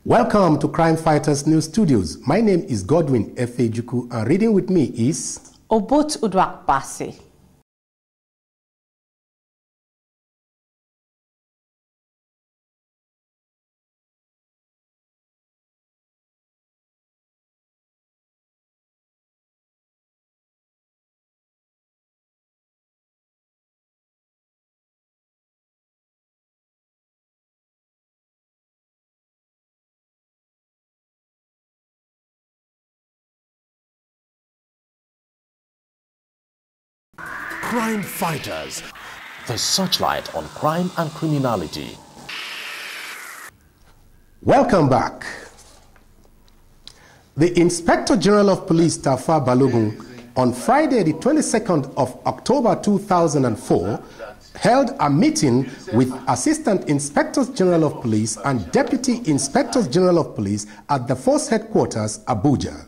Welcome to Crime Fighters News Studios. My name is Godwin Efejuku, and reading with me is Obot Udwak Basi. Crime Fighters, the searchlight on crime and criminality. Welcome back. The Inspector General of Police, Tafa Balogun, on Friday, the 22nd of October 2004, held a meeting with Assistant Inspectors General of Police and Deputy Inspectors General of Police at the Force Headquarters, Abuja.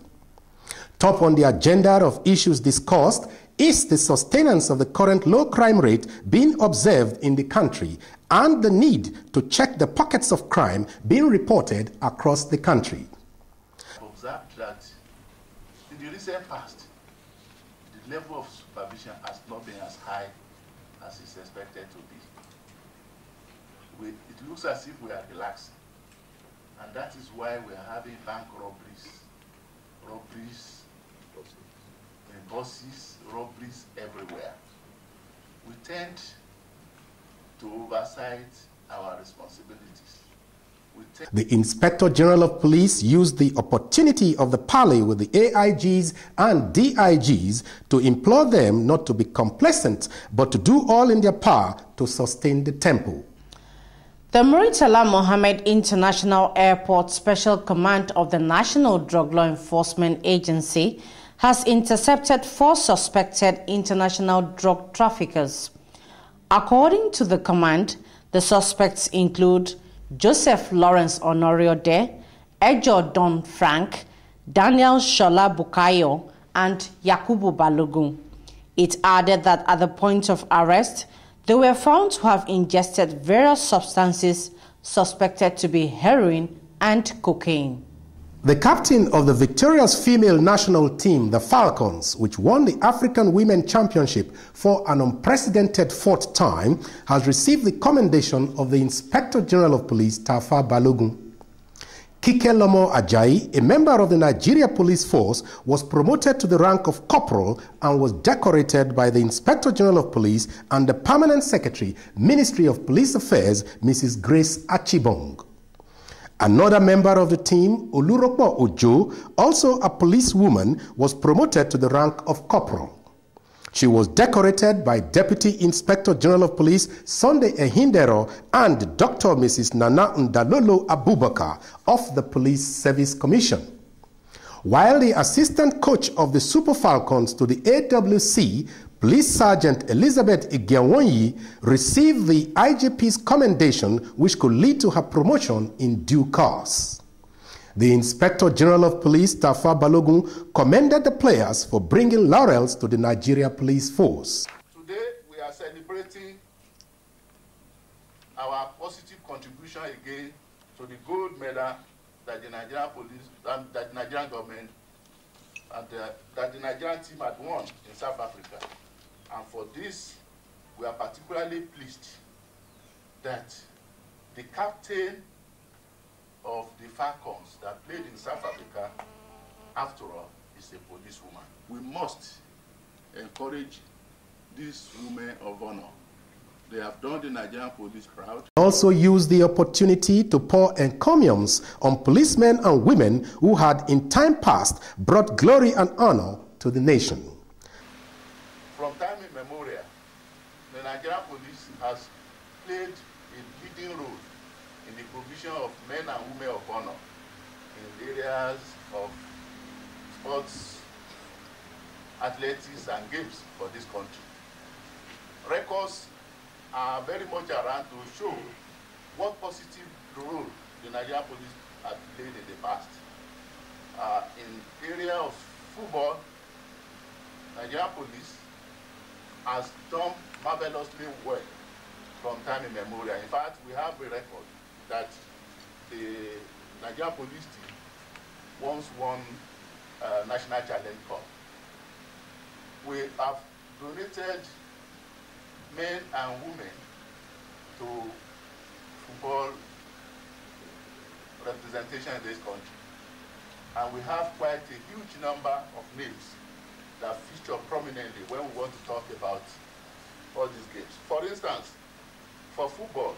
Top on the agenda of issues discussed is the sustenance of the current low crime rate being observed in the country and the need to check the pockets of crime being reported across the country. Observed that in the recent past, the level of supervision has not been as high as it's expected to be. It looks as if we are relaxing, and that is why we are having bank robberies, buses, robberies everywhere. We tend to oversight our responsibilities. The Inspector General of Police used the opportunity of the parley with the AIGs and DIGs to implore them not to be complacent, but to do all in their power to sustain the tempo. The Muritala Mohammed International Airport Special Command of the National Drug Law Enforcement Agency has intercepted 4 suspected international drug traffickers. According to the command, the suspects include Joseph Lawrence Honoriode, Ejo Don Frank, Daniel Shola Bukayo, and Yakubu Balogun. It added that at the point of arrest, they were found to have ingested various substances suspected to be heroin and cocaine. The captain of the victorious female national team, the Falcons, which won the African Women Championship for an unprecedented 4th time, has received the commendation of the Inspector General of Police, Tafa Balogun. Kike Lomo Ajayi, a member of the Nigeria Police Force, was promoted to the rank of corporal and was decorated by the Inspector General of Police and the Permanent Secretary, Ministry of Police Affairs, Mrs. Grace Achibong. Another member of the team, Oluropo Ojo, also a policewoman, was promoted to the rank of corporal. She was decorated by Deputy Inspector General of Police Sunday Ehindero and Dr. Mrs. Nana Ndalolo Abubakar of the Police Service Commission. While the assistant coach of the Super Falcons to the AWC, Police Sergeant Elizabeth Igiawonyi, received the IGP's commendation, which could lead to her promotion in due course. The Inspector General of Police, Tafa Balogun, commended the players for bringing laurels to the Nigeria Police Force. Today, we are celebrating our positive contribution again to the gold medal that the Nigerian police, that the Nigerian government, and that the Nigerian team had won in South Africa. And for this, we are particularly pleased that the captain of the Falcons that played in South Africa, after all, is a policewoman. We must encourage these women of honor. They have done the Nigerian police proud. Also used the opportunity to pour encomiums on policemen and women who had in time past brought glory and honor to the nation. From time immemorial, the Nigerian police has played a leading role in the provision of men and women of honor in areas of sports, athletics, and games for this country. Records are very much around to show what positive role the Nigerian police have played in the past. In area of football, Nigerian police has done marvelously well from time immemorial. In fact, we have a record that the Nigerian police team once won National Challenge Cup. We have donated men and women to football representation in this country. And we have quite a huge number of names that feature prominently when we want to talk about all these games. For instance, for football,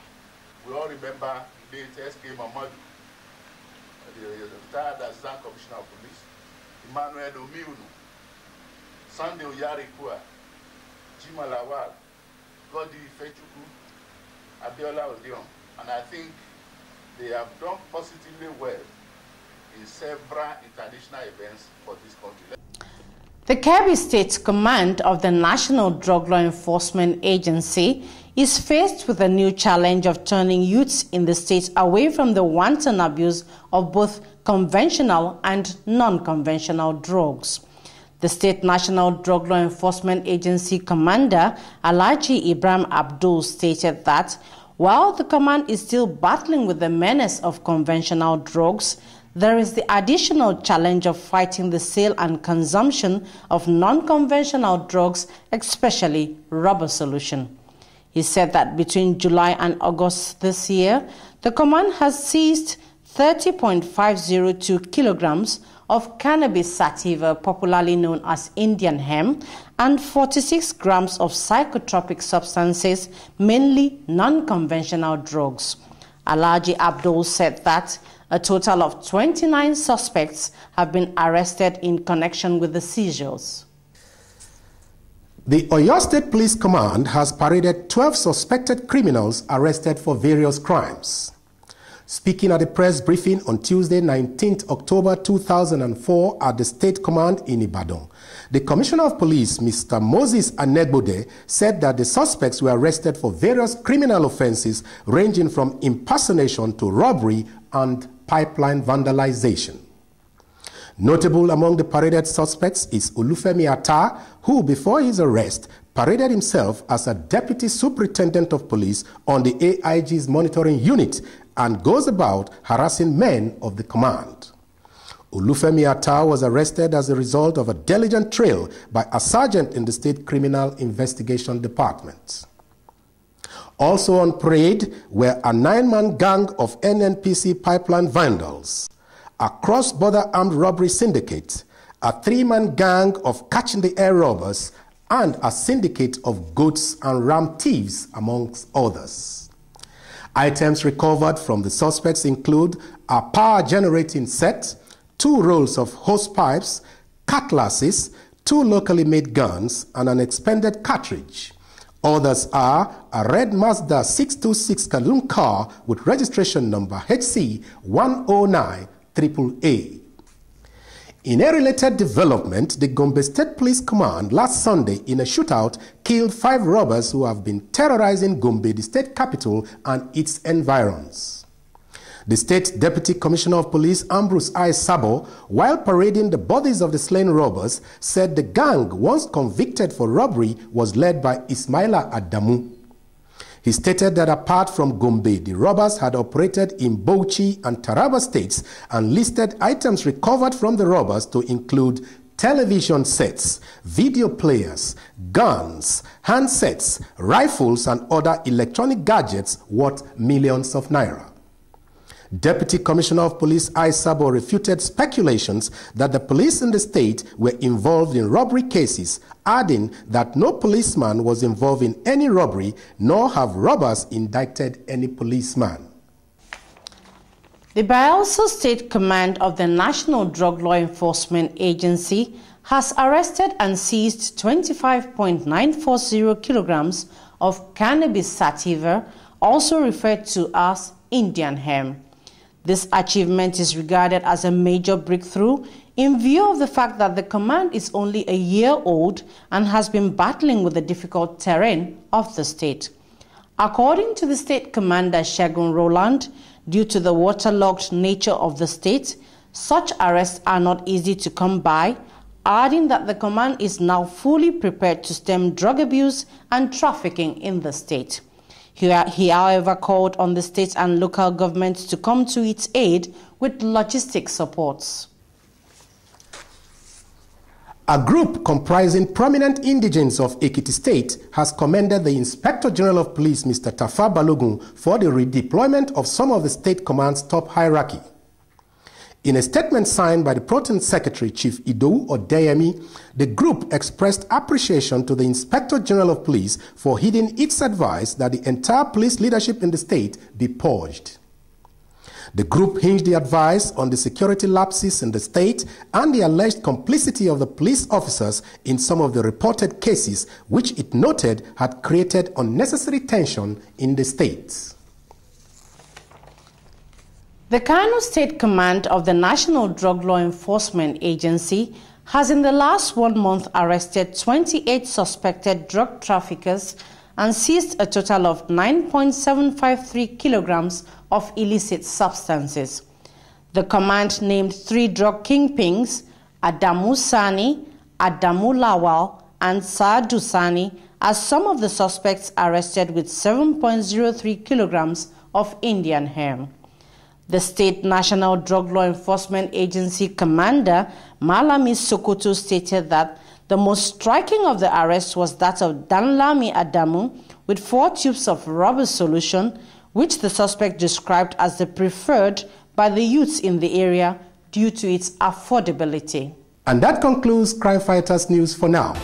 we all remember the late S.K. Mamadou, the retired Assistant Commissioner of Police, Emmanuel Omiunu, Sunday Oyarikua, Jima Lawal, Godi Ifechuku, Abiola Odion, and I think they have done positively well in several international events for this country. The Kebbi State Command of the National Drug Law Enforcement Agency is faced with a new challenge of turning youths in the state away from the wanton abuse of both conventional and non-conventional drugs. The State National Drug Law Enforcement Agency Commander Alhaji Ibrahim Abdul stated that while the command is still battling with the menace of conventional drugs, there is the additional challenge of fighting the sale and consumption of non-conventional drugs, especially rubber solution. He said that between July and August this year, the command has seized 30.502 kilograms of cannabis sativa, popularly known as Indian hemp, and 46 grams of psychotropic substances, mainly non-conventional drugs. Alhaji Abdul said that a total of 29 suspects have been arrested in connection with the seizures. The Oyo State Police Command has paraded 12 suspected criminals arrested for various crimes. Speaking at a press briefing on Tuesday, 19th October 2004 at the State Command in Ibadan, the Commissioner of Police, Mr. Moses Anegbode, said that the suspects were arrested for various criminal offenses ranging from impersonation to robbery and pipeline vandalization. Notable among the paraded suspects is Olufemi Atta, who before his arrest paraded himself as a Deputy Superintendent of Police on the AIG's monitoring unit and goes about harassing men of the command. Olufemi Atta was arrested as a result of a diligent trail by a sergeant in the State Criminal Investigation Department. Also on parade were a 9-man gang of NNPC pipeline vandals, a cross-border armed robbery syndicate, a 3-man gang of catch-in-the-air robbers, and a syndicate of goats and ram thieves, amongst others. Items recovered from the suspects include a power-generating set, 2 rolls of hose pipes, cutlasses, 2 locally made guns, and an expended cartridge. Others are a red Mazda 626 saloon car with registration number HC 109AAA. In a related development, the Gombe State Police Command last Sunday in a shootout killed 5 robbers who have been terrorizing Gombe, the state capital, and its environs. The State Deputy Commissioner of Police, Ambrose I. Sabo, while parading the bodies of the slain robbers, said the gang, once convicted for robbery, was led by Ismaila Adamu. He stated that apart from Gombe, the robbers had operated in Bauchi and Taraba states and listed items recovered from the robbers to include television sets, video players, guns, handsets, rifles, and other electronic gadgets worth millions of naira. Deputy Commissioner of Police Sabo refuted speculations that the police in the state were involved in robbery cases, adding that no policeman was involved in any robbery, nor have robbers indicted any policeman. The Bayelsa State Command of the National Drug Law Enforcement Agency has arrested and seized 25.940 kilograms of cannabis sativa, also referred to as Indian hemp. This achievement is regarded as a major breakthrough in view of the fact that the command is only a year old and has been battling with the difficult terrain of the state. According to the state commander Shegun Roland, due to the waterlogged nature of the state, such arrests are not easy to come by, adding that the command is now fully prepared to stem drug abuse and trafficking in the state. He, however, called on the state and local governments to come to its aid with logistic supports. A group comprising prominent indigents of Ekiti State has commended the Inspector General of Police, Mr. Tafa Balogun, for the redeployment of some of the state command's top hierarchy. In a statement signed by the Proton Secretary, Chief Ido Odeyemi, the group expressed appreciation to the Inspector General of Police for heeding its advice that the entire police leadership in the state be purged. The group hinged the advice on the security lapses in the state and the alleged complicity of the police officers in some of the reported cases, which it noted had created unnecessary tension in the state. The Kano State Command of the National Drug Law Enforcement Agency has in the last 1 month arrested 28 suspected drug traffickers and seized a total of 9.753 kilograms of illicit substances. The command named 3 drug kingpins, Adamu Sani, Adamu Lawal, and Saadu Sani, as some of the suspects arrested with 7.03 kilograms of Indian hemp. The State National Drug Law Enforcement Agency Commander, Malami Sokoto, stated that the most striking of the arrests was that of Danlami Adamu with 4 tubes of rubber solution, which the suspect described as the preferred by the youths in the area due to its affordability. And that concludes Crime Fighters News for now.